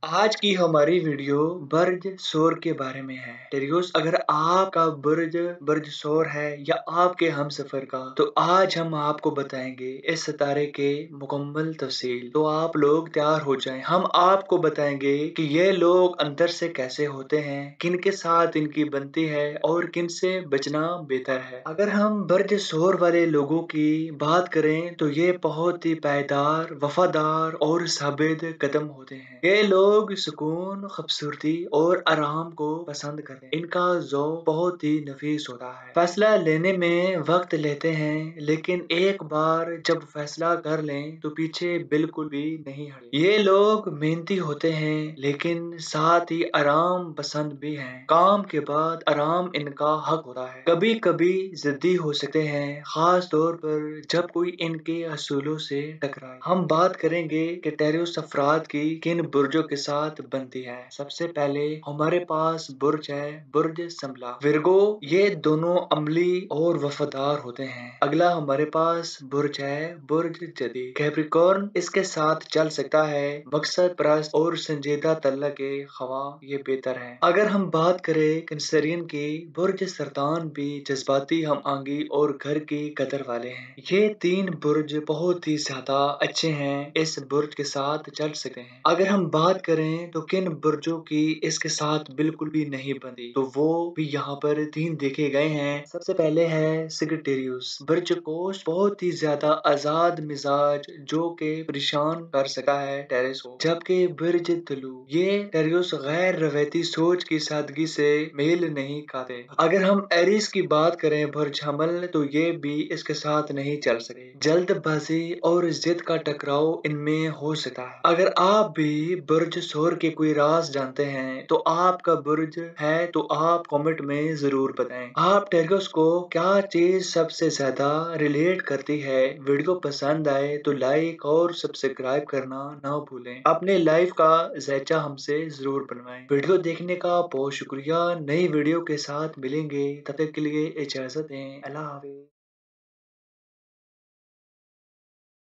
आज की हमारी वीडियो बुर्ज शोर के बारे में है। टेरियोस, अगर आपका बुर्ज बुर्ज शोर है या आपके हमसफर का, तो आज हम आपको बताएंगे इस सितारे के मुकम्मल तफसील। तो आप लोग तैयार हो जाएं। हम आपको बताएंगे कि ये लोग अंदर से कैसे होते हैं, किन के साथ इनकी बनती है और किन से बचना बेहतर है। अगर हम बुर्ज शोर वाले लोगों की बात करें तो ये बहुत ही पायदार, वफादार और साबित कदम होते हैं। ये लोग सुकून, खूबसूरती और आराम को पसंद करते हैं। इनका ज़ौक़ बहुत ही नफीस होता है। फैसला लेने में वक्त लेते हैं, लेकिन एक बार जब फैसला कर लें तो पीछे बिल्कुल भी नहीं हटते। ये लोग मेहनती होते हैं, लेकिन साथ ही आराम पसंद भी हैं। काम के बाद आराम इनका हक होता है। कभी कभी जिद्दी हो सकते हैं, खास तौर पर जब कोई इनके असूलों से टकराए। हम बात करेंगे कि टेरियोस अफराद की किन बुर्जों के साथ बनती है। सबसे पहले हमारे पास बुर्ज है, बुर्ज संभला। विर्गो, ये दोनों अमली और वफादार होते हैं। अगला हमारे पास बुर्ज है, बुर्ज जदी। कैप्रिकॉर्न इसके साथ चल सकता है, मकसद परस्त और संजीदा तल्ला के खवा ये बेहतर है। अगर हम बात करें कैंसरियन की, बुर्ज सरतान भी जज्बाती, हम आंगी और घर की कदर वाले हैं। ये तीन बुर्ज बहुत ही ज्यादा अच्छे हैं, इस बुर्ज के साथ चल सकते हैं। अगर हम बात करें तो किन बुर्जों की इसके साथ बिल्कुल भी नहीं बनती, तो वो भी यहाँ पर तीन देखे गए हैं। सबसे पहले है सिगिटेरियस। बुर्ज कोश बहुत ही ज्यादा आजाद मिजाज, जो के परेशान कर सकता है टेरिस को। जबकि बुर्ज तुलु, ये टेरियोस गैर रवैती सोच की सादगी से मेल नहीं खाते। अगर हम एरिस की बात करें बुर्ज हमल, तो ये भी इसके साथ नहीं चल सके। जल्दबाजी और जिद का टकराव इनमें हो सकता है। अगर आप भी बुर्ज शोर के कोई राज जानते हैं तो आपका बुर्ज है, तो आप कमेंट में जरूर बताएं। आप टेरियोस को क्या चीज सबसे ज्यादा रिलेट करती है। वीडियो पसंद आए तो लाइक और सब्सक्राइब करना ना भूलें। अपने लाइफ का जायचा हमसे जरूर बनवाएं। वीडियो देखने का बहुत शुक्रिया। नई वीडियो के साथ मिलेंगे, तब तक के लिए इजाजत दें। अल्लाह हाफिज।